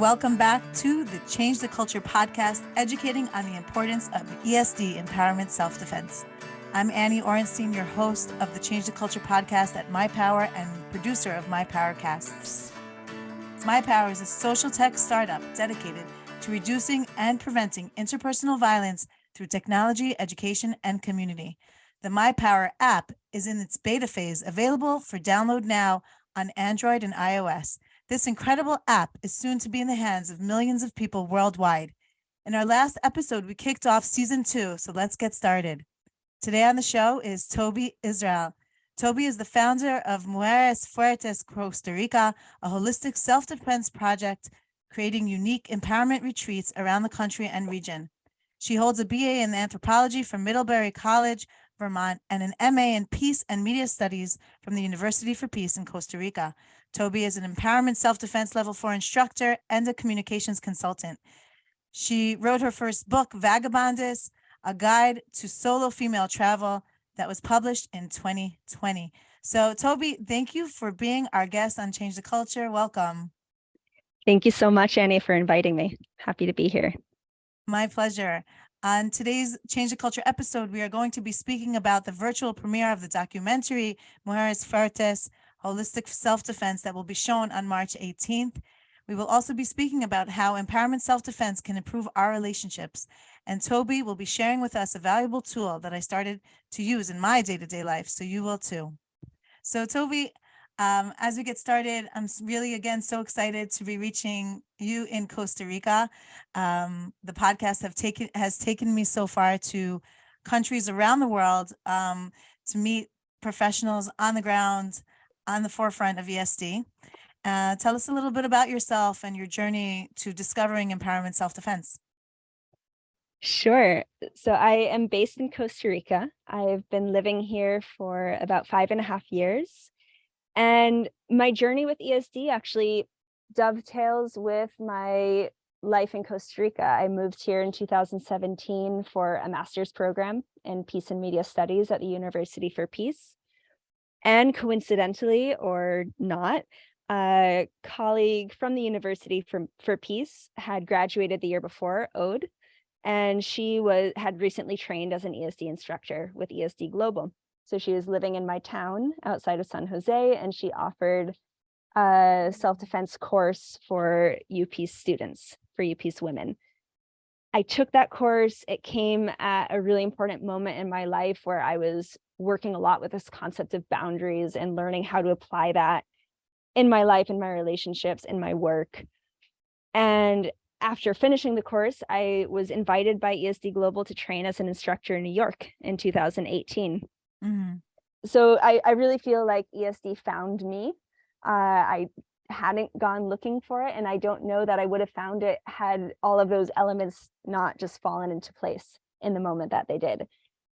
welcome back to the Change the Culture podcast, educating on the importance of ESD empowerment self-defense. I'm Annie Orenstein, your host of the Change the Culture podcast at My Power and producer of My Power Casts. My Power is a social tech startup dedicated to reducing and preventing interpersonal violence through technology, education, and community. The My Power app is in its beta phase, available for download now on Android and iOS. This incredible app is soon to be in the hands of millions of people worldwide. In our last episode, we kicked off season 2, so let's get started. Today on the show is Toby Israel. Toby is the founder of Mujeres Fuertes Costa Rica, a holistic self-defense project creating unique empowerment retreats around the country and region. She holds a BA in anthropology from Middlebury College, Vermont, and an MA in Peace and Media Studies from the University for Peace in Costa Rica. Toby is an empowerment self-defense level 4 instructor and a communications consultant. She wrote her first book, Vagabondess, a guide to solo female travel, that was published in 2020. So Toby, thank you for being our guest on Change the Culture. Welcome. Thank you so much, Annie, for inviting me. Happy to be here. My pleasure. On today's Change the Culture episode, we are going to be speaking about the virtual premiere of the documentary Mujeres Fuertes Holistic Self-Defense that will be shown on March 18th. We will also be speaking about how empowerment self-defense can improve our relationships. And Toby will be sharing with us a valuable tool that I started to use in my day-to-day life, so you will too. So Toby, as we get started, I'm really, again, so excited to be reaching you in Costa Rica. The podcast has taken me so far to countries around the world to meet professionals on the ground, on the forefront of ESD. Tell us a little bit about yourself and your journey to discovering empowerment self-defense. Sure. So I am based in Costa Rica. I've been living here for about 5.5 years. And my journey with ESD actually dovetails with my life in Costa Rica. I moved here in 2017 for a master's program in Peace and Media Studies at the University for Peace. And coincidentally or not, a colleague from the University for Peace had graduated the year before, Ode, and she had recently trained as an ESD instructor with ESD Global. So she was living in my town outside of San Jose, and she offered a self-defense course for UPeace students, for UPeace women. I took that course. It came at a really important moment in my life where I was working a lot with this concept of boundaries and learning how to apply that in my life, in my relationships, in my work. And after finishing the course, I was invited by ESD Global to train as an instructor in New York in 2018. Mm-hmm. So I really feel like ESD found me. I hadn't gone looking for it, and I don't know that I would have found it had all of those elements not just fallen into place in the moment that they did.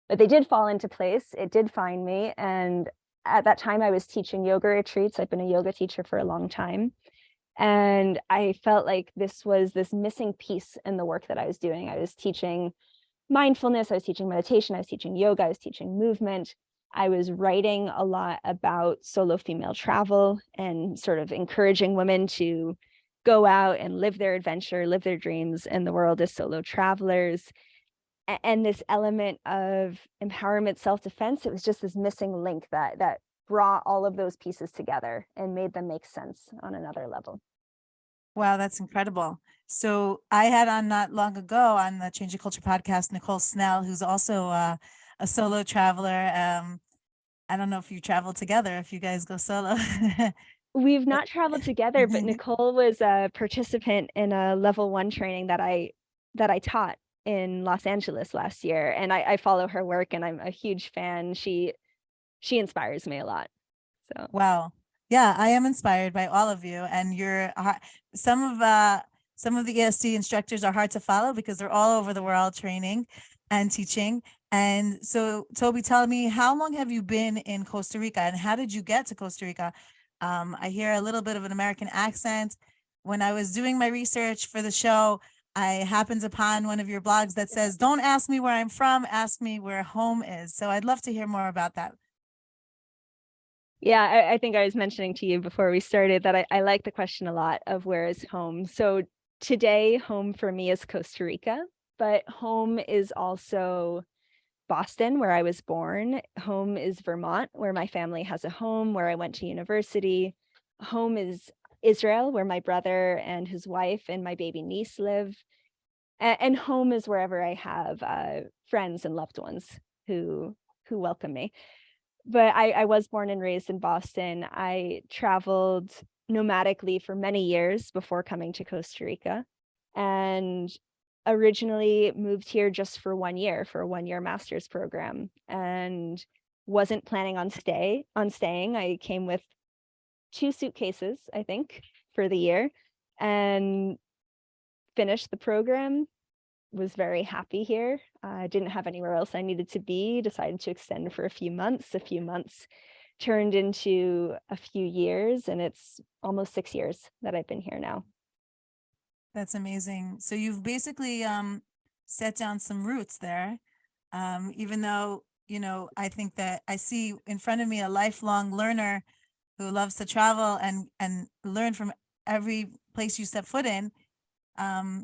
But they did fall into place. It did find me. And at that time, I was teaching yoga retreats. I've been a yoga teacher for a long time. And I felt like this was this missing piece in the work that I was doing. I was teaching mindfulness, I was teaching meditation, I was teaching yoga, I was teaching movement. I was writing a lot about solo female travel and sort of encouraging women to go out and live their adventure, live their dreams in the world as solo travelers. And this element of empowerment, self-defense, it was just this missing link that brought all of those pieces together and made them make sense on another level. Wow, that's incredible. So I had on not long ago on the Change the Culture podcast, Nicole Snell, who's also a solo traveler. I don't know if you travel together, if you guys go solo. We've not traveled together, but Nicole was a participant in a level 1 training that I taught in Los Angeles last year. And I follow her work and I'm a huge fan. She inspires me a lot. So wow. Yeah, I am inspired by all of you, and some of the ESD instructors are hard to follow because they're all over the world training and teaching. And so, Toby, tell me, how long have you been in Costa Rica, and how did you get to Costa Rica? I hear a little bit of an American accent. When I was doing my research for the show, I happened upon one of your blogs that says, "Don't ask me where I'm from, ask me where home is." So I'd love to hear more about that. Yeah, I think I was mentioning to you before we started that I like the question a lot of where is home. So today, home for me is Costa Rica, but home is also Boston, where I was born. Home is Vermont, where my family has a home, where I went to university. Home is Israel, where my brother and his wife and my baby niece live. And home is wherever I have friends and loved ones who welcome me. But I was born and raised in Boston. I traveled nomadically for many years before coming to Costa Rica, and originally moved here just for 1 year, for a 1-year master's program, and wasn't planning on staying. I came with 2 suitcases, I think, for the year, and finished the program. Was very happy here. Didn't have anywhere else I needed to be. Decided to extend for a few months. A few months turned into a few years, and it's almost 6 years that I've been here now. That's amazing. So you've basically set down some roots there. Even though, I think that I see in front of me a lifelong learner who loves to travel and learn from every place you step foot in.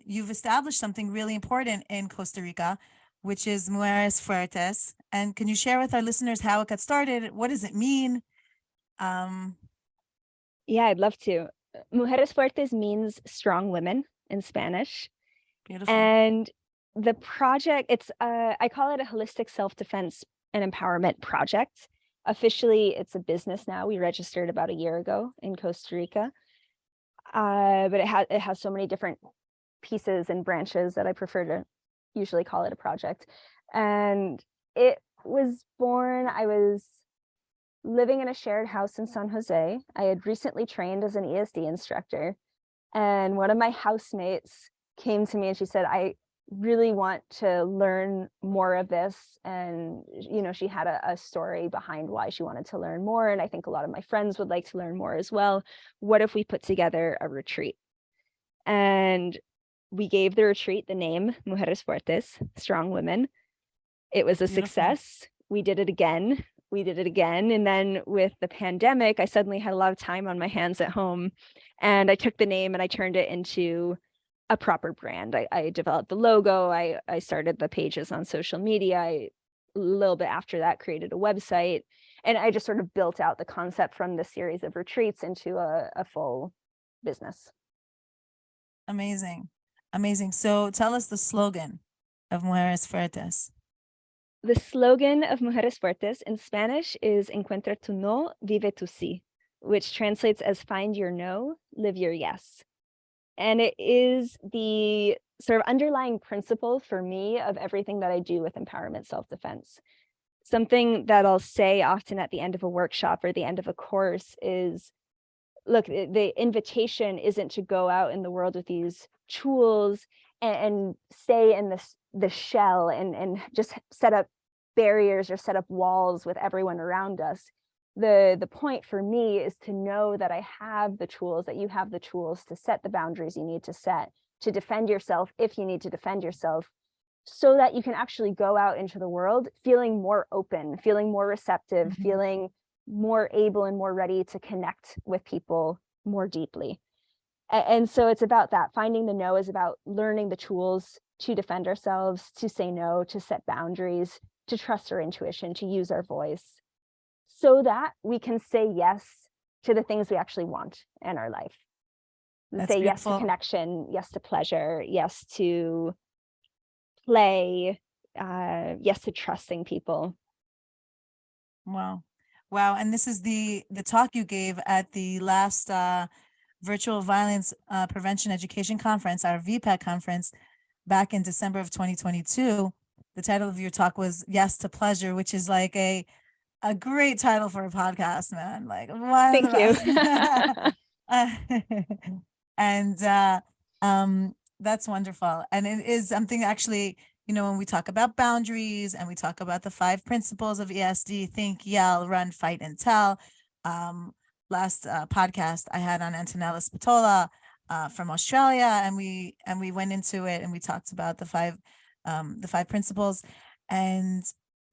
You've established something really important in Costa Rica, which is Mujeres Fuertes. And can you share with our listeners how it got started? What does it mean? Yeah, I'd love to. Mujeres Fuertes means strong women in Spanish. Beautiful. And the project, I call it a holistic self-defense and empowerment project. Officially, it's a business now. We registered about a year ago in Costa Rica. But it has so many different pieces and branches that I prefer to usually call it a project. And it was born, I was living in a shared house in San Jose. I had recently trained as an ESD instructor, and one of my housemates came to me and she said, I really want to learn more of this. And, she had a story behind why she wanted to learn more. And I think a lot of my friends would like to learn more as well. What if we put together a retreat? And we gave the retreat the name Mujeres Fuertes, Strong Women. It was a Beautiful. Success. We did it again. And then with the pandemic, I suddenly had a lot of time on my hands at home, and I took the name and I turned it into a proper brand. I developed the logo. I started the pages on social media. A little bit after that, created a website, and I just sort of built out the concept from the series of retreats into a full business. Amazing. So tell us the slogan of Mujeres Fuertes. The slogan of Mujeres Fuertes in Spanish is Encuentra tu no, vive tu sí, which translates as find your no, live your yes. And it is the sort of underlying principle for me of everything that I do with empowerment self-defense. Something that I'll say often at the end of a workshop or the end of a course is, look, the invitation isn't to go out in the world with these tools and stay in the shell and just set up barriers or set up walls with everyone around us. The point for me is to know that I have the tools, that you have the tools to set the boundaries you need to set, to defend yourself if you need to defend yourself, so that you can actually go out into the world feeling more open, feeling more receptive, Mhm. feeling more able and more ready to connect with people more deeply. And so it's about that. Finding the no is about learning the tools to defend ourselves, to say no, to set boundaries, to trust our intuition, to use our voice, so that we can say yes to the things we actually want in our life. That's say beautiful. Yes to connection, yes to pleasure, yes to play, yes to trusting people. Wow. And this is the talk you gave at the last Virtual Violence Prevention Education Conference, our VPEC conference, back in December of 2022. The title of your talk was Yes to Pleasure, which is like a great title for a podcast, man. Like, Thank you. And that's wonderful. And it is something actually, when we talk about boundaries and we talk about the 5 principles of ESD, think, yell, run, fight, and tell. Last podcast I had on Antonella Spatola from Australia, and we went into it and we talked about the 5 principles, and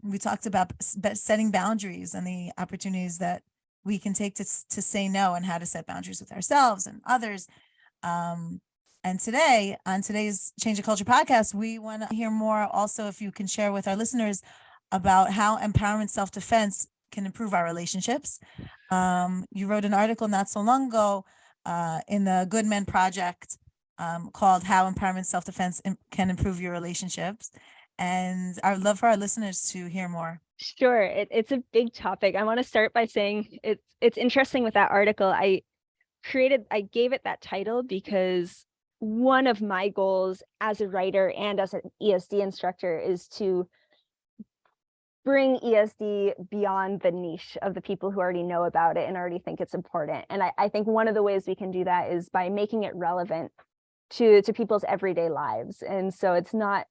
we talked about setting boundaries and the opportunities that we can take to say no, and how to set boundaries with ourselves and others. And today, on today's Change the Culture podcast, we want to hear more also, if you can share with our listeners about how empowerment self-defense can improve our relationships. You wrote an article not so long ago in the Good Men Project called How Empowerment Self-Defense Can Improve Your Relationships. And I would love for our listeners to hear more. Sure, it's a big topic. I want to start by saying it's interesting with that article. I gave it that title because one of my goals as a writer and as an ESD instructor is to bring ESD beyond the niche of the people who already know about it and already think it's important. And I think one of the ways we can do that is by making it relevant to people's everyday lives. And so it's not,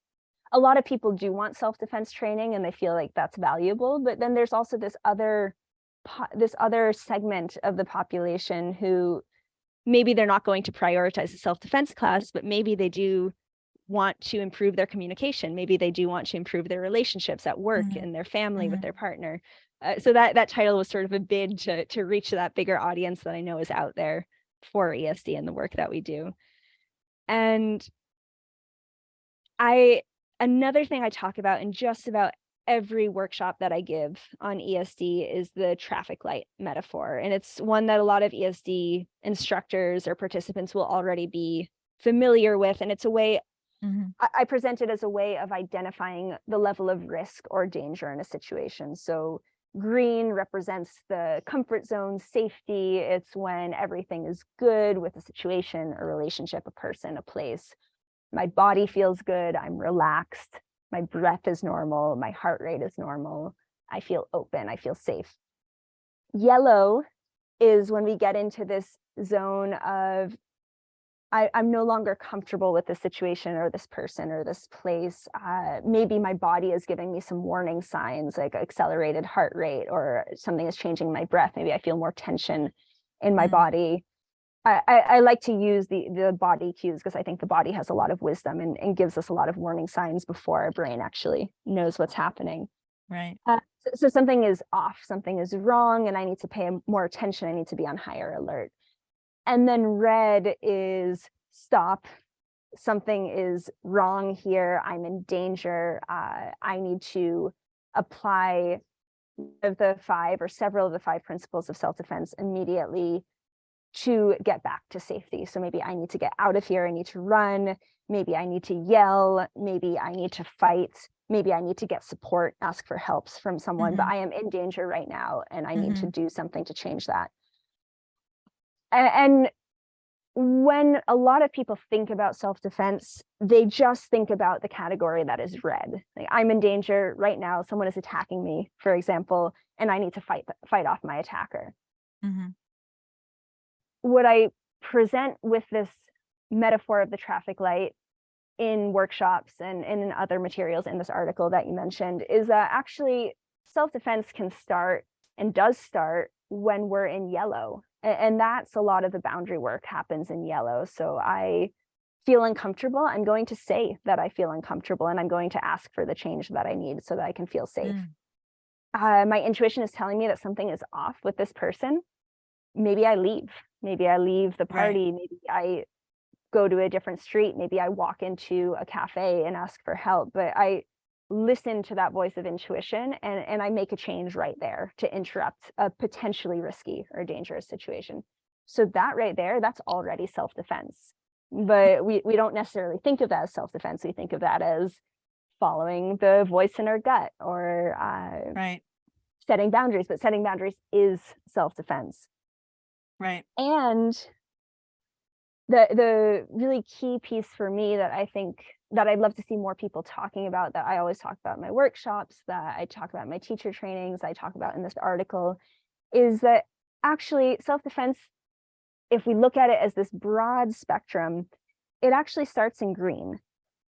a lot of people do want self-defense training and they feel like that's valuable, but then there's also this other segment of the population who maybe they're not going to prioritize a self-defense class, but maybe they do want to improve their communication. Maybe they do want to improve their relationships at work and their family with their partner. So that title was sort of a bid to reach that bigger audience that I know is out there for ESD and the work that we do. And another thing I talk about in just about every workshop that I give on ESD is the traffic light metaphor. And it's one that a lot of ESD instructors or participants will already be familiar with. And it's a way, I present it as a way of identifying the level of risk or danger in a situation. So green represents the comfort zone, safety. It's when everything is good with a situation, a relationship, a person, a place. My body feels good, I'm relaxed, my breath is normal, my heart rate is normal, I feel open, I feel safe. Yellow is when we get into this zone of I'm no longer comfortable with this situation or this person or this place. Maybe my body is giving me some warning signs like accelerated heart rate, or something is changing my breath. Maybe I feel more tension in my body. I like to use the body cues because I think the body has a lot of wisdom and gives us a lot of warning signs before our brain actually knows what's happening. Right. So something is off, something is wrong, and I need to pay more attention. I need to be on higher alert. And then red is stop. Something is wrong here. I'm in danger. I need to apply of the 5 or several of the 5 principles of self-defense immediately to get back to safety. So maybe I need to get out of here. I need to run. Maybe I need to yell. Maybe I need to fight. Maybe I need to get support, ask for help from someone, but I am in danger right now and I need to do something to change that. And when a lot of people think about self-defense, they just think about the category that is red. Like, I'm in danger right now. Someone is attacking me, for example, and I need to fight off my attacker. What I present with this metaphor of the traffic light in workshops and in other materials in this article that you mentioned is that actually self-defense can start and does start when we're in yellow. And that's a lot of the boundary work happens in yellow. So I feel uncomfortable. I'm going to say that I feel uncomfortable and I'm going to ask for the change that I need so that I can feel safe. My intuition is telling me that something is off with this person. Maybe I leave. Maybe I leave the party. Maybe I go to a different street. Maybe I walk into a cafe and ask for help. But I listen to that voice of intuition and I make a change right there to interrupt a potentially risky or dangerous situation. So that right there, that's already self-defense. But we don't necessarily think of that as self-defense. We think of that as following the voice in our gut or setting boundaries. But setting boundaries is self-defense. Right. And the really key piece for me that I think that I'd love to see more people talking about, that I always talk about in my workshops, that I talk about in my teacher trainings, I talk about in this article, is that actually self-defense, if we look at it as this broad spectrum, it actually starts in green.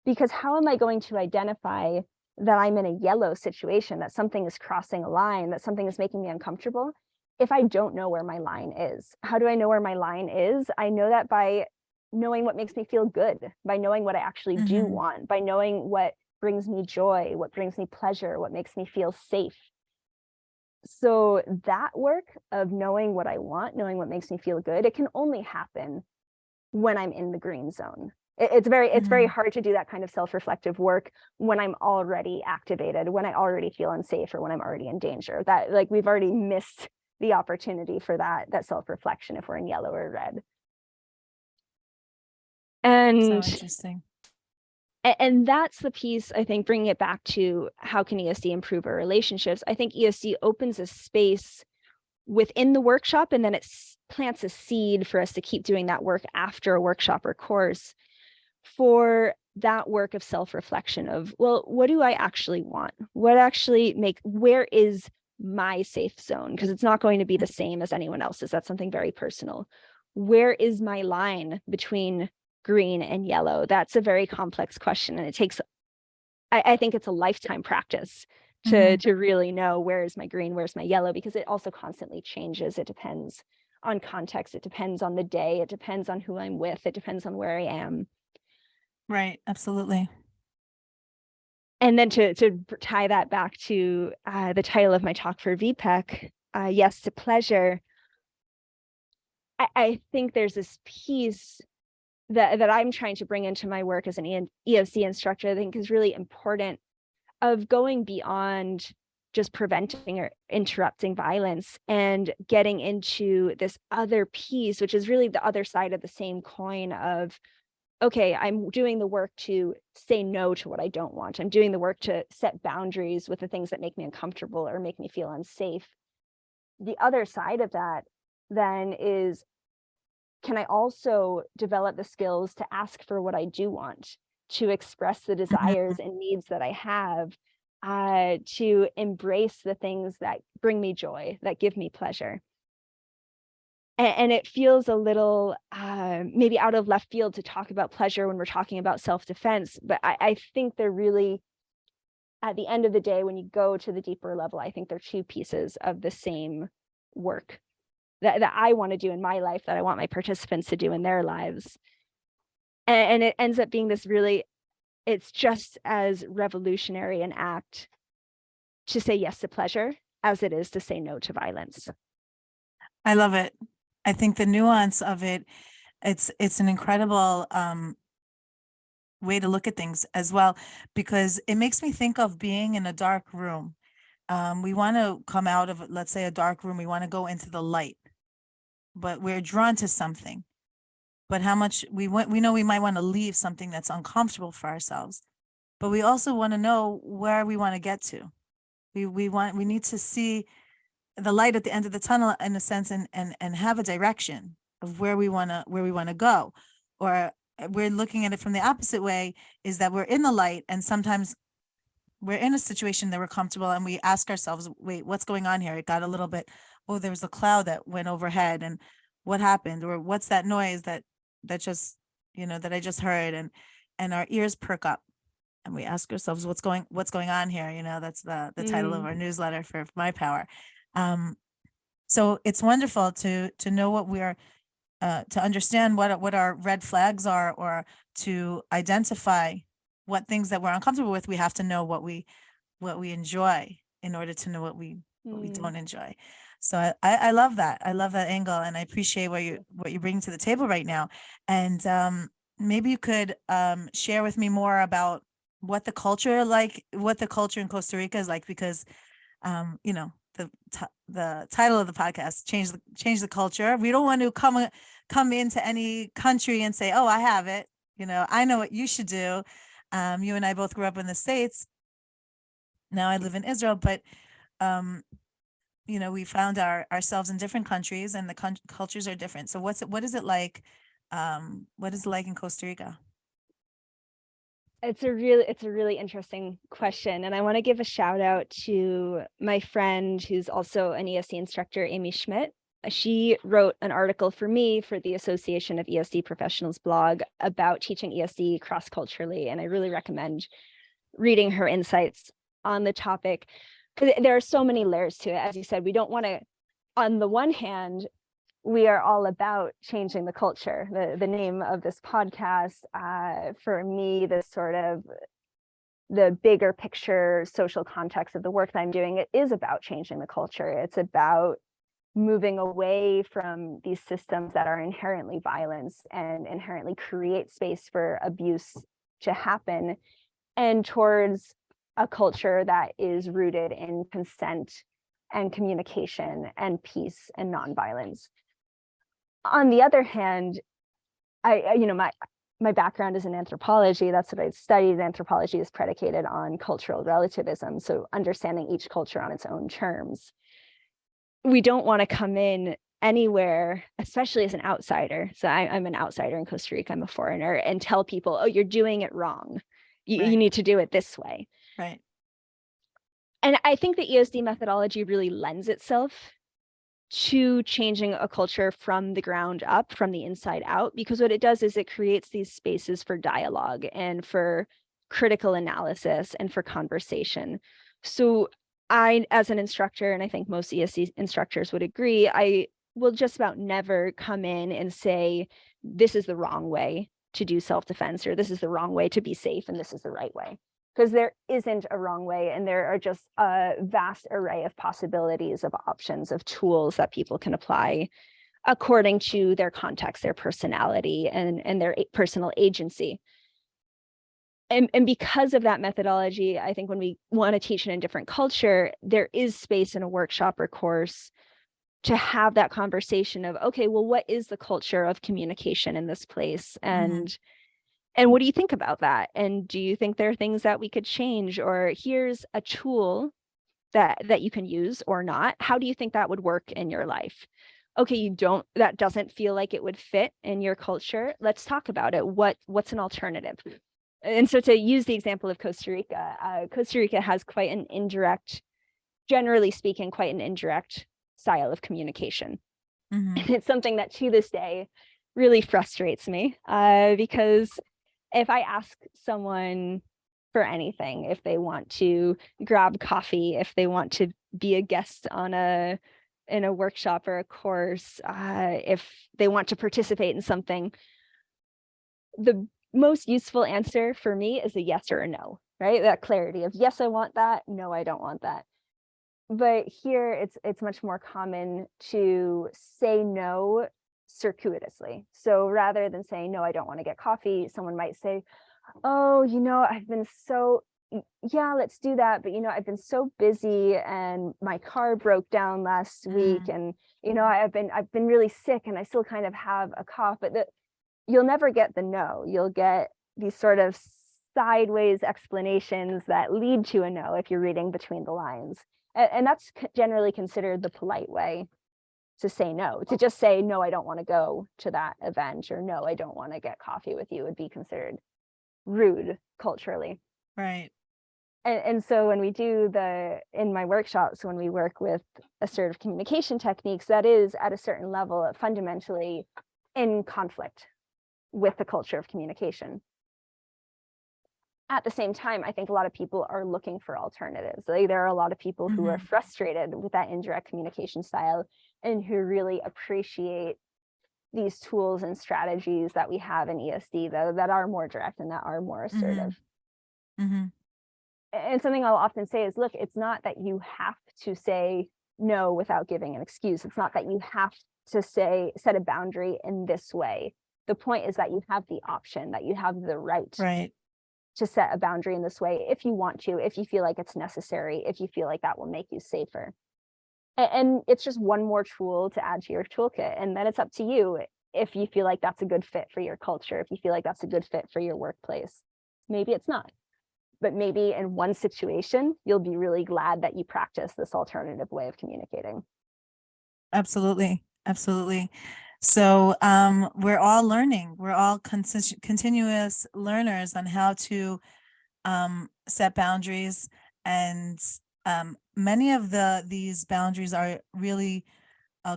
Because how am I going to identify that I'm in a yellow situation, that something is crossing a line, that something is making me uncomfortable, if I don't know where my line is? How do I know where my line is? I know that by knowing what makes me feel good, by knowing what I actually do want, by knowing what brings me joy, what brings me pleasure, what makes me feel safe. So that work of knowing what I want, knowing what makes me feel good, it can only happen when I'm in the green zone. It's very hard to do that kind of self-reflective work when I'm already activated, when I already feel unsafe, or when I'm already in danger. That, like, we've already missed the opportunity for that self-reflection if we're in yellow or red. So interesting. And that's the piece, I think, bringing it back to how can ESD improve our relationships. I think ESD opens a space within the workshop, and then it plants a seed for us to keep doing that work after a workshop or course, for that work of self-reflection of, well, what do I actually want? Where is my safe zone? Because it's not going to be the same as anyone else's. That's something very personal. Where is my line between green and yellow? That's a very complex question. And it takes, I think it's a lifetime practice to really know, where is my green, where's my yellow, because it also constantly changes. It depends on context. It depends on the day. It depends on who I'm with. It depends on where I am. Right. Absolutely. And then to tie that back to the title of my talk for VPEC, Yes to Pleasure, I think there's this piece that I'm trying to bring into my work as an ESD instructor, I think is really important, of going beyond just preventing or interrupting violence and getting into this other piece, which is really the other side of the same coin of, okay, I'm doing the work to say no to what I don't want. I'm doing the work to set boundaries with the things that make me uncomfortable or make me feel unsafe. The other side of that then is, can I also develop the skills to ask for what I do want, to express the desires and needs that I have, to embrace the things that bring me joy, that give me pleasure. And it feels a little maybe out of left field to talk about pleasure when we're talking about self-defense, but I think they're really, at the end of the day, when you go to the deeper level, I think they're two pieces of the same work that I want to do in my life, that I want my participants to do in their lives. And it ends up being this really, it's just as revolutionary an act to say yes to pleasure as it is to say no to violence. I love it. I think the nuance of it, it's an incredible way to look at things as well, because it makes me think of being in a dark room. We want to come out of, let's say, a dark room. We want to go into the light, but we're drawn to something. But how much we know we might want to leave something that's uncomfortable for ourselves, but we also want to know where we want to get to. We need to see the light at the end of the tunnel, in a sense, and have a direction of where we want to go. Or we're looking at it from the opposite way, is that we're in the light, and sometimes we're in a situation that we're comfortable, and we ask ourselves, wait, what's going on here? It got a little bit, oh, there was a cloud that went overhead, and what happened? Or what's that noise that just, that I just heard? And our ears perk up, and we ask ourselves, what's going on here? That's the title of our newsletter for My Power. So it's wonderful to know what we're, to understand what our red flags are, or to identify what things that we're uncomfortable with. We have to know what we enjoy in order to know what we don't enjoy. So I love that. I love that angle, and I appreciate what you bring to the table right now. And maybe you could share with me more about what the culture in Costa Rica is like, because the title of the podcast, change the culture. We don't want to come into any country and say, oh, I have it. I know what you should do. You and I both grew up in the States. Now I live in Israel, but we found ourselves in different countries, and the cultures are different. So what is it like? What is it like in Costa Rica? It's a really interesting question. And I want to give a shout out to my friend who's also an ESD instructor, Amy Schmidt. She wrote an article for me for the Association of ESD Professionals blog about teaching ESD cross-culturally. And I really recommend reading her insights on the topic, because there are so many layers to it. As you said, we don't want to, on the one hand, we are all about changing the culture. The name of this podcast, for me, this sort of the bigger picture social context of the work that I'm doing, it is about changing the culture. It's about moving away from these systems that are inherently violence and inherently create space for abuse to happen, and towards a culture that is rooted in consent and communication and peace and nonviolence. On the other hand, my background is in anthropology. That's what I studied. Anthropology is predicated on cultural relativism, so understanding each culture on its own terms. We don't want to come in anywhere, especially as an outsider. So I'm an outsider in Costa Rica, I'm a foreigner, and tell people, oh, you're doing it wrong. You need to do it this way. Right. And I think the ESD methodology really lends itself to changing a culture from the ground up, from the inside out, because what it does is it creates these spaces for dialogue and for critical analysis and for conversation. So I, as an instructor, and I think most ESD instructors would agree, I will just about never come in and say, this is the wrong way to do self-defense, or this is the wrong way to be safe, and this is the right way. Because there isn't a wrong way, and there are just a vast array of possibilities, of options, of tools that people can apply according to their context, their personality, and their personal agency. And because of that methodology, I think when we want to teach in a different culture, there is space in a workshop or course to have that conversation of, okay, well, what is the culture of communication in this place? And what do you think about that? And do you think there are things that we could change? Or here's a tool that you can use or not. How do you think that would work in your life? Okay, that doesn't feel like it would fit in your culture. Let's talk about it. What's an alternative? And so to use the example of Costa Rica has quite an indirect, generally speaking, quite an indirect style of communication. And it's something that to this day really frustrates me because if I ask someone for anything, if they want to grab coffee, if they want to be a guest in a workshop or a course, if they want to participate in something, the most useful answer for me is a yes or a no, right? That clarity of yes, I want that, no, I don't want that. But here it's much more common to say no circuitously. So rather than saying, no, I don't want to get coffee, someone might say, oh, I've been so, yeah, let's do that. But, I've been so busy and my car broke down last week. And, I've been really sick and I still kind of have a cough, but you'll never get the no. You'll get these sort of sideways explanations that lead to a no if you're reading between the lines. And that's generally considered the polite way to say no. To just say, no, I don't want to go to that event, or no, I don't want to get coffee with you, would be considered rude culturally. Right. And so when we do in my workshops, when we work with assertive communication techniques, that is at a certain level fundamentally in conflict with the culture of communication. At the same time, I think a lot of people are looking for alternatives. Like, there are a lot of people who are frustrated with that indirect communication style and who really appreciate these tools and strategies that we have in ESD that are more direct and that are more assertive. And something I'll often say is, look, it's not that you have to say no without giving an excuse. It's not that you have to set a boundary in this way. The point is that you have the option, that you have the right to set a boundary in this way if you want to, if you feel like it's necessary, if you feel like that will make you safer. And it's just one more tool to add to your toolkit. And then it's up to you if you feel like that's a good fit for your culture, if you feel like that's a good fit for your workplace. Maybe it's not. But maybe in one situation, you'll be really glad that you practice this alternative way of communicating. Absolutely. Absolutely. So we're all learning. We're all continuous learners on how to set boundaries. And many of these boundaries are really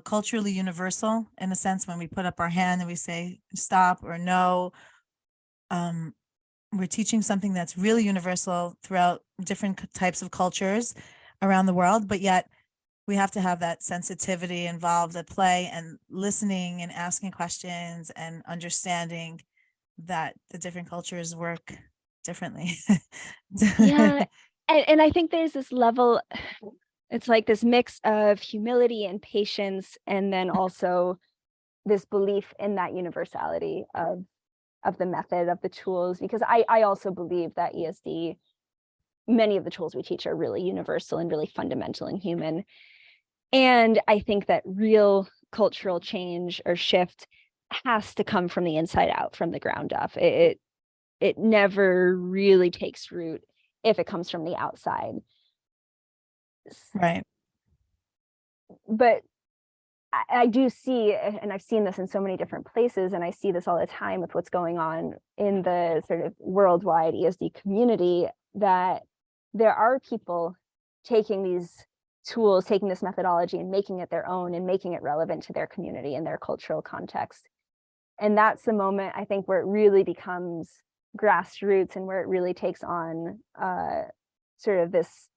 culturally universal, in a sense. When we put up our hand and we say stop or no, we're teaching something that's really universal throughout different types of cultures around the world, but yet we have to have that sensitivity involved at play, and listening and asking questions and understanding that the different cultures work differently. Yeah. And I think there's this level, It's like this mix of humility and patience, and then also this belief in that universality of the method, of the tools, because I also believe that ESD, many of the tools we teach are really universal and really fundamental and human. And I think that real cultural change or shift has to come from the inside out, from the ground up. It never really takes root if it comes from the outside. Right. But I do see, and I've seen this in so many different places, and I see this all the time with what's going on in the sort of worldwide ESD community, that there are people taking these tools, taking this methodology and making it their own and making it relevant to their community and their cultural context. And that's the moment, I think, where it really becomes grassroots and where it really takes on sort of this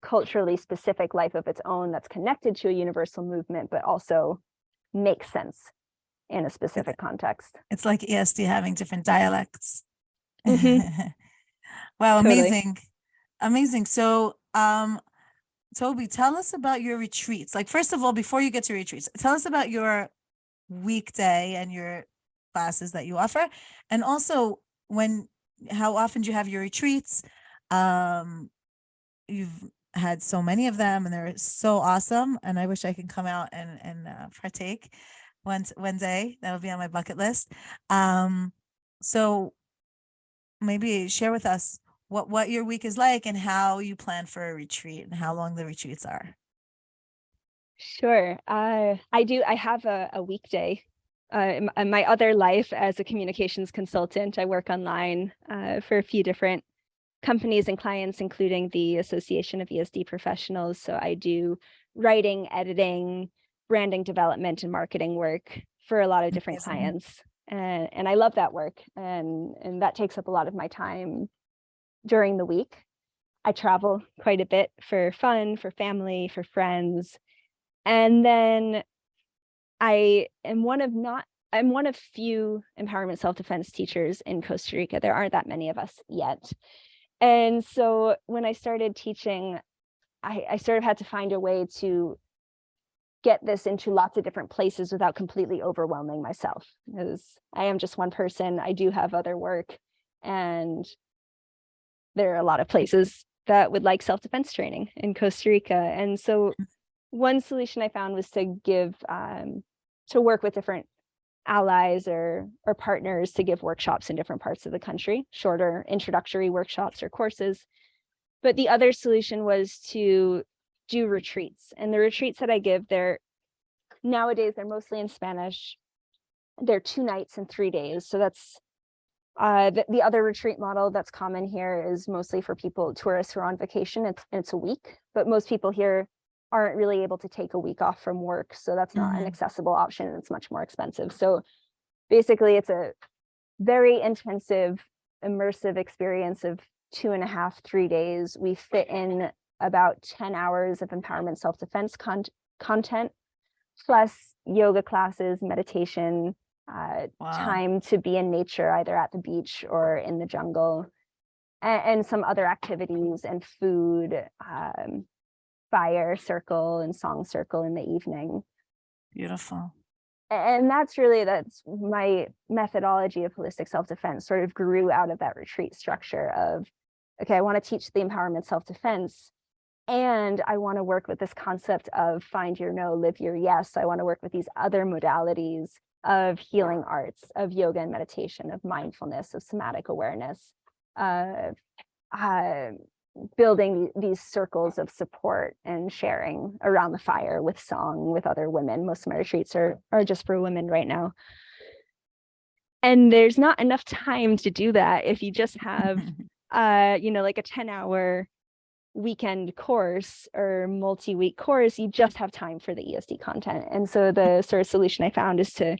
culturally specific life of its own that's connected to a universal movement, but also makes sense in a specific context. It's like ESD having different dialects. Mm-hmm. Wow, Totally. amazing. So, Toby, tell us about your retreats. Like, first of all, before you get to retreats, tell us about your weekday and your classes that you offer, and also how often do you have your retreats? You've had so many of them, and they're so awesome. And I wish I could come out and partake one day. That'll be on my bucket list. So maybe share with us what your week is like and how you plan for a retreat and how long the retreats are. Sure. I have a weekday. In my other life as a communications consultant, I work online for a few different companies and clients, including the Association of ESD Professionals. So I do writing, editing, branding development, and marketing work for a lot of different Amazing. clients. And I love that work. And that takes up a lot of my time during the week. I travel quite a bit for fun, for family, for friends. And then I'm one of few empowerment self-defense teachers in Costa Rica. There aren't that many of us yet. And so when I started teaching, I sort of had to find a way to get this into lots of different places without completely overwhelming myself, because I am just one person. I do have other work, and there are a lot of places that would like self-defense training in Costa Rica. And so one solution I found was to work with different allies or partners to give workshops in different parts of the country, shorter introductory workshops or courses. But the other solution was to do retreats. And the retreats that I give, nowadays they're mostly in Spanish. They're 2 nights and 3 days. So that's the other retreat model that's common here is mostly for tourists who are on vacation. It's a week, but most people here aren't really able to take a week off from work. So that's not an accessible option, and it's much more expensive. So basically it's a very intensive, immersive experience of 2.5, 3 days. We fit in about 10 hours of empowerment self-defense content, plus yoga classes, meditation, time to be in nature, either at the beach or in the jungle, and some other activities and food, fire circle and song circle in the evening. Beautiful. And that's my methodology of holistic self-defense sort of grew out of that retreat structure of, okay, I want to teach the empowerment self-defense, and I want to work with this concept of find your no, live your yes. I want to work with these other modalities of healing arts, of yoga and meditation, of mindfulness, of somatic awareness, building these circles of support and sharing around the fire with song with other women. Most of my retreats are just for women right now. And there's not enough time to do that if you just have, like a 10-hour weekend course or multi-week course. You just have time for the ESD content. And so the sort of solution I found is to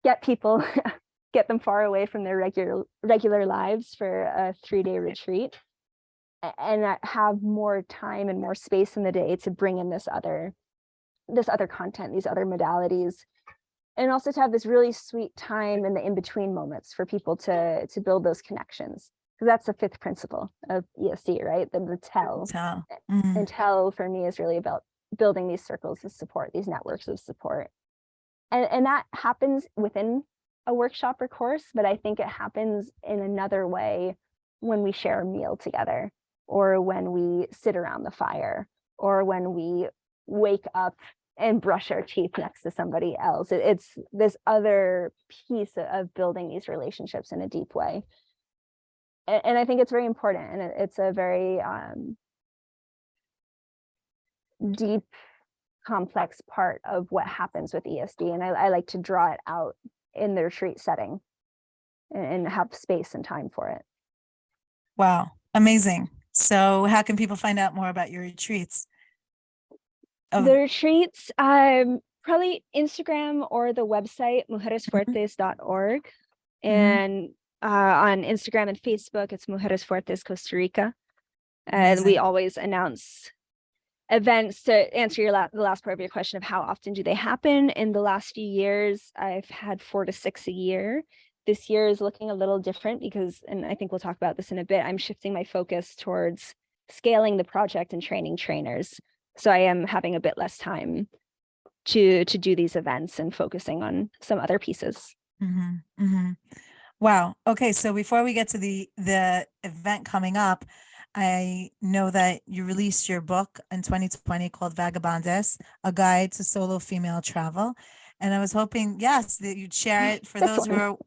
get them far away from their regular lives for a 3-day retreat, and have more time and more space in the day to bring in this other content, these other modalities, and also to have this really sweet time in the in-between moments for people to build those connections. because that's the fifth principle of ESD, right? The tell. Tell. And tell for me is really about building these circles of support, these networks of support. And that happens within a workshop or course, but I think it happens in another way when we share a meal together, or when we sit around the fire, or when we wake up and brush our teeth next to somebody else. It's this other piece of building these relationships in a deep way. And I think it's very important, and it's a very deep, complex part of what happens with ESD. And I like to draw it out in the retreat setting and have space and time for it. Wow. Amazing. So how can people find out more about your retreats? The retreats, probably Instagram or the website, mujeresfuertes.org. And on Instagram and Facebook, it's Mujeres Fuertes Costa Rica. And we always announce events. To answer the last part of your question of how often do they happen, in the last few years, I've had 4 to 6 a year. This year is looking a little different because, and I think we'll talk about this in a bit, I'm shifting my focus towards scaling the project and training trainers. So I am having a bit less time to do these events and focusing on some other pieces. Wow. Okay. So before we get to the event coming up, I know that you released your book in 2020 called Vagabondess, A Guide to Solo Female Travel. And I was hoping, yes, that you'd share it for those who are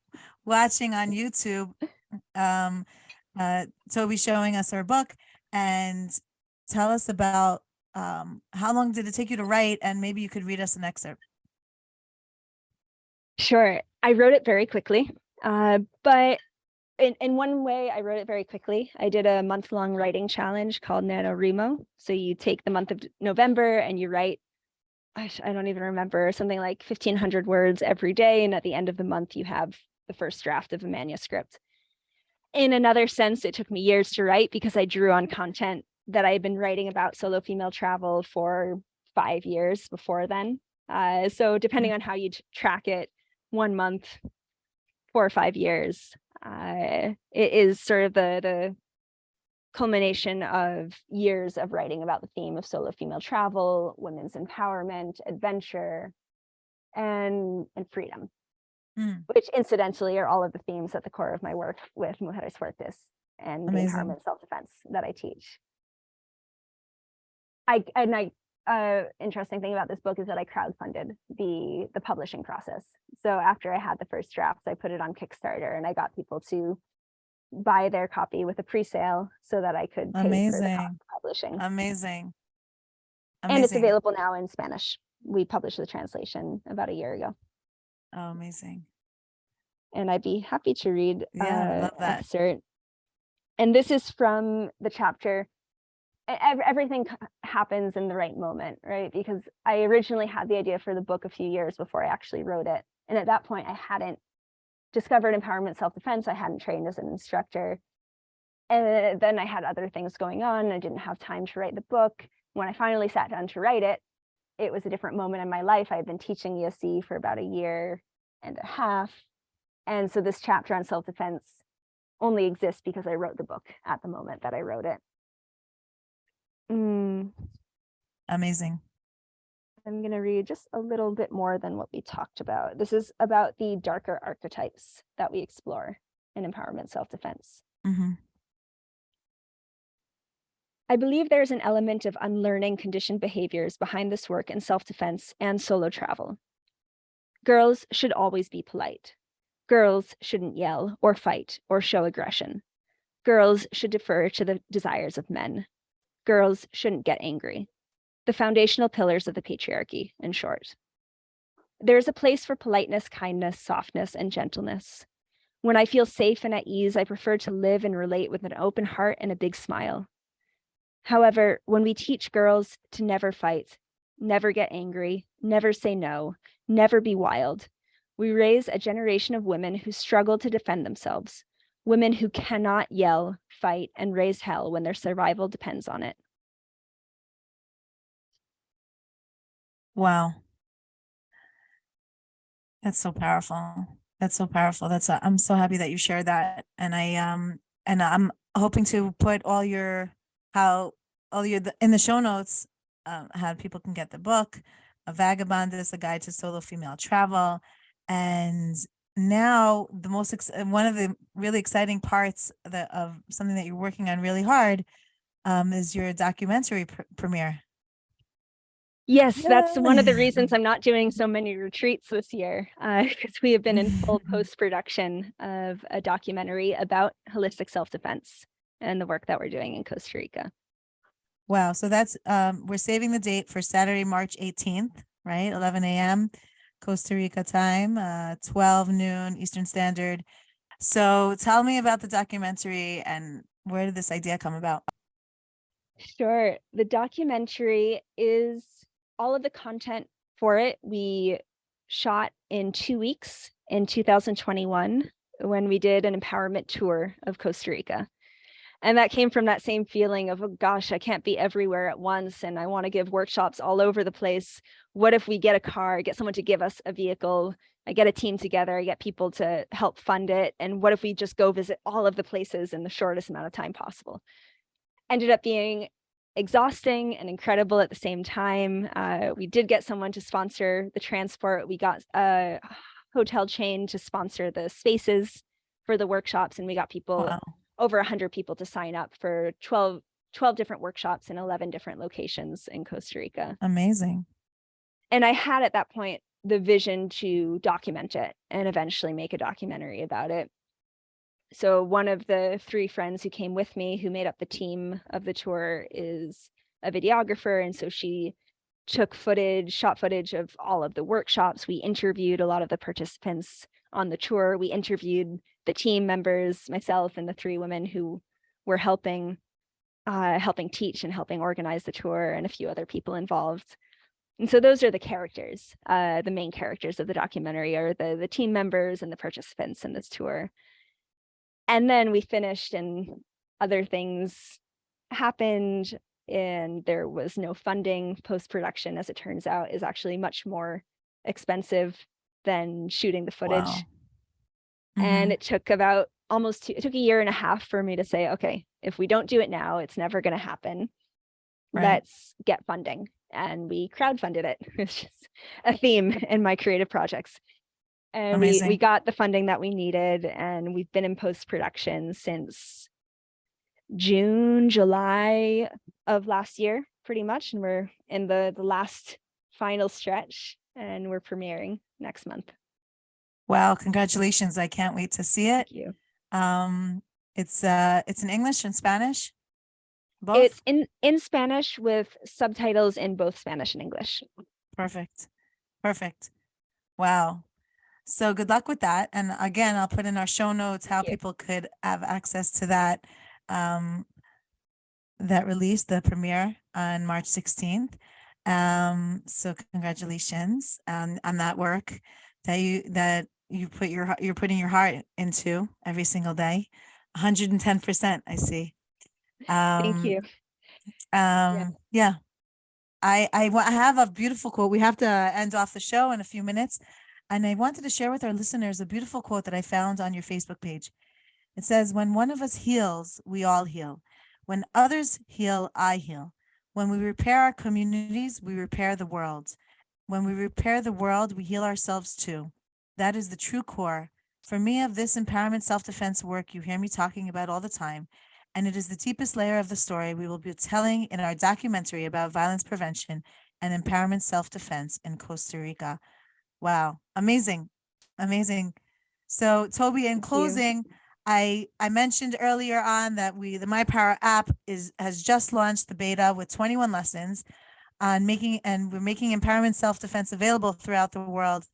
watching on YouTube. Toby showing us her book, and tell us about how long did it take you to write, and maybe you could read us an excerpt. Sure. I wrote it very quickly, but in one way, I wrote it very quickly. I did a month-long writing challenge called NaNoWriMo. So you take the month of November and you write, I don't even remember, something like 1,500 words every day. And at the end of the month, you have the first draft of a manuscript. In another sense, it took me years to write because I drew on content that I had been writing about solo female travel for 5 years before then. So depending on how you track it, 1 month, 4 or 5 years, it is sort of the culmination of years of writing about the theme of solo female travel, women's empowerment, adventure, and freedom, which incidentally are all of the themes at the core of my work with Mujeres Fuertes and the empowerment self-defense that I teach. Interesting thing about this book is that I crowdfunded the publishing process. So after I had the first drafts, I put it on Kickstarter and I got people to buy their copy with a pre-sale so that I could pay for the cost of publishing. Amazing. And it's available now in Spanish. We published the translation about a year ago. Oh, amazing. And I'd be happy to read I love that excerpt. And this is from the chapter, everything happens in the right moment, right? Because I originally had the idea for the book a few years before I actually wrote it. And at that point, I hadn't discovered empowerment self-defense. I hadn't trained as an instructor. And then I had other things going on. I didn't have time to write the book. When I finally sat down to write it, it was a different moment in my life. I had been teaching ESD for about 1.5 years. And so this chapter on self-defense only exists because I wrote the book at the moment that I wrote it. Amazing. I'm going to read just a little bit more than what we talked about. This is about the darker archetypes that we explore in empowerment self-defense. I believe there's an element of unlearning conditioned behaviors behind this work in self-defense and solo travel. Girls should always be polite. Girls shouldn't yell or fight or show aggression. Girls should defer to the desires of men. Girls shouldn't get angry. The foundational pillars of the patriarchy, in short. There is a place for politeness, kindness, softness, and gentleness. When I feel safe and at ease, I prefer to live and relate with an open heart and a big smile. However, when we teach girls to never fight, never get angry, never say no, never be wild, we raise a generation of women who struggle to defend themselves, women who cannot yell, fight, and raise hell when their survival depends on it. Wow. That's so powerful. That's so powerful. I'm so happy that you shared that. And and I'm hoping to put in the show notes, how people can get the book, A Vagabondess, A Guide to Solo Female Travel. And now one of the really exciting parts of something that you're working on really hard, is your documentary premiere. Yes, that's one of the Yay. reasons I'm not doing so many retreats this year, because we have been in full post-production of a documentary about holistic self-defense and the work that we're doing in Costa Rica. Wow. So that's, we're saving the date for Saturday, March 18th, right? 11 a.m. Costa Rica time, 12 noon Eastern Standard. So tell me about the documentary and where did this idea come about? Sure. The documentary is all of the content for it. We shot in 2 weeks in 2021 when we did an empowerment tour of Costa Rica. And that came from that same feeling of, oh gosh, I can't be everywhere at once and I want to give workshops all over the place. What if we get a car, get someone to give us a vehicle, I get a team together, I get people to help fund it. And what if we just go visit all of the places in the shortest amount of time possible? Ended up being exhausting and incredible at the same time. We did get someone to sponsor the transport. We got a hotel chain to sponsor the spaces for the workshops, and we got people, Wow. over 100 people to sign up for 12 different workshops in 11 different locations in Costa Rica. Amazing. And I had at that point the vision to document it and eventually make a documentary about it. So one of the 3 friends who came with me, who made up the team of the tour, is a videographer. And so she took shot footage of all of the workshops. We interviewed a lot of the participants on the tour. We interviewed the team members, myself and the 3 women who were helping teach and helping organize the tour, and a few other people involved. And so those are the characters. The main characters of the documentary are the team members and the participants in this tour. And then we finished and other things happened, and there was no funding. Post-production, as it turns out, is actually much more expensive than shooting the footage. Wow. And it took about it took a year and a half for me to say, okay, if we don't do it now, it's never going to happen. Right. Let's get funding. And we crowdfunded it. It's just a theme in my creative projects. And we got the funding that we needed, and we've been in post-production since June, July of last year, pretty much. And we're in the last final stretch, and we're premiering next month. Wow, congratulations. I can't wait to see it. Thank you. It's in English and Spanish? Both? It's in Spanish with subtitles in both Spanish and English. Perfect. Wow. So good luck with that. And again, I'll put in our show notes how people could have access to that, that release, the premiere on March 16th. So congratulations on that work that you're putting your heart into every single day. 110%, I see. Thank you. Yeah. I have a beautiful quote. We have to end off the show in a few minutes. And I wanted to share with our listeners a beautiful quote that I found on your Facebook page. It says, when one of us heals, we all heal. When others heal, I heal. When we repair our communities, we repair the world. When we repair the world, we heal ourselves too. That is the true core, for me, of this empowerment self-defense work you hear me talking about all the time. And it is the deepest layer of the story we will be telling in our documentary about violence prevention and empowerment self-defense in Costa Rica. Wow. Amazing. So Toby, in closing, I mentioned earlier on that the My Power app has just launched the beta with 21 lessons on we're making empowerment self-defense available throughout the world.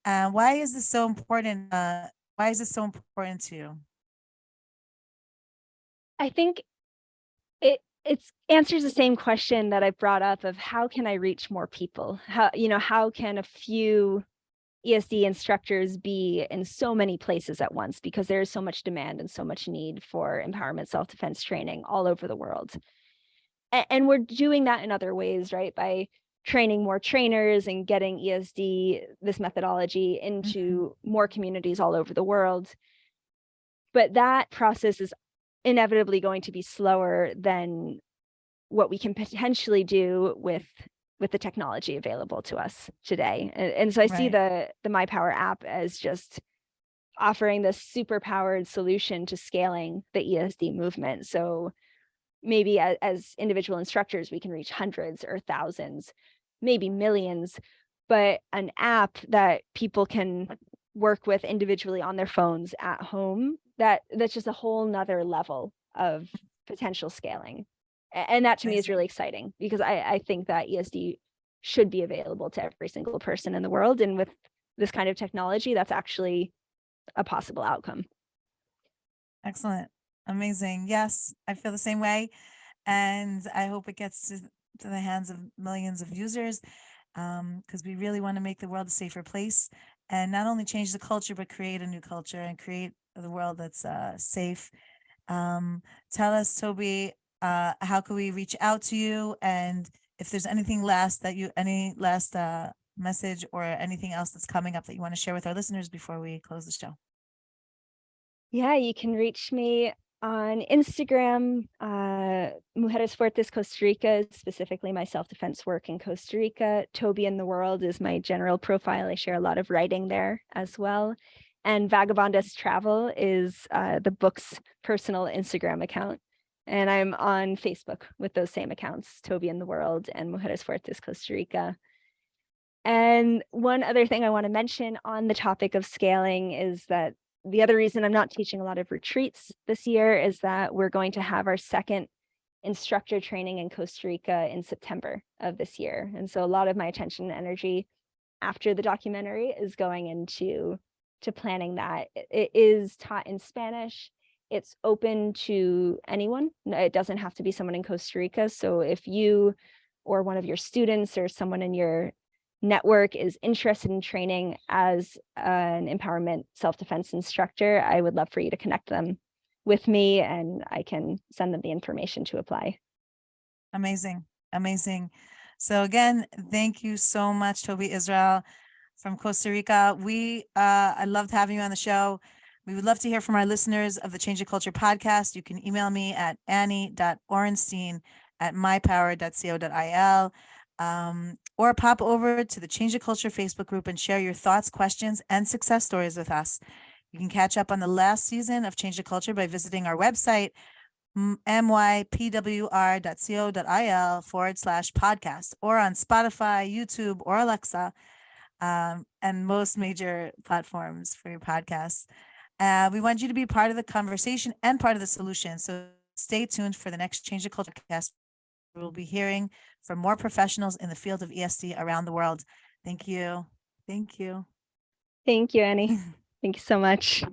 Why is this so important? Why is this so important to you? I think it answers the same question that I brought up of how can I reach more people? How can a few ESD instructors be in so many places at once, because there is so much demand and so much need for empowerment self-defense training all over the world. And we're doing that in other ways, right? By training more trainers and getting ESD, this methodology, into more communities all over the world. But that process is inevitably going to be slower than what we can potentially do with the technology available to us today. And so I see the My Power app as just offering this super powered solution to scaling the ESD movement. So maybe as individual instructors, we can reach hundreds or thousands, maybe millions, but an app that people can work with individually on their phones at home, that's just a whole nother level of potential scaling. And that to me is really exciting, because I think that ESD should be available to every single person in the world. And with this kind of technology, that's actually a possible outcome. Excellent. Amazing. Yes, I feel the same way. And I hope it gets to the hands of millions of users, because we really want to make the world a safer place, and not only change the culture, but create a new culture and create the world that's safe. Tell us, Toby, how can we reach out to you? And if there's anything any last message or anything else that's coming up that you want to share with our listeners before we close the show? Yeah, you can reach me on Instagram, Mujeres Fuertes Costa Rica, specifically my self-defense work in Costa Rica. Toby in the World is my general profile. I share a lot of writing there as well. And Vagabondess Travel is the book's personal Instagram account. And I'm on Facebook with those same accounts, Toby in the World and Mujeres Fuertes Costa Rica. And one other thing I want to mention on the topic of scaling is that the other reason I'm not teaching a lot of retreats this year is that we're going to have our second instructor training in Costa Rica in September of this year. And so a lot of my attention and energy after the documentary is going into planning that. It is taught in Spanish. It's open to anyone. It doesn't have to be someone in Costa Rica. So if you or one of your students or someone in your network is interested in training as an empowerment self-defense instructor, I would love for you to connect them with me, and I can send them the information to apply. Amazing. Amazing. So again, thank you so much, Toby Israel from Costa Rica. I loved having you on the show. We would love to hear from our listeners of the Change the Culture podcast. You can email me at annie.orenstein@mypower.co.il. Or pop over to the Change the Culture Facebook group and share your thoughts, questions, and success stories with us. You can catch up on the last season of Change the Culture by visiting our website, mypwr.co.il/podcast, or on Spotify, YouTube, or Alexa, and most major platforms for your podcasts. We want you to be part of the conversation and part of the solution. So stay tuned for the next Change the Culture podcast. We'll be hearing from more professionals in the field of ESD around the world. Thank you. Thank you. Thank you, Annie. Thank you so much.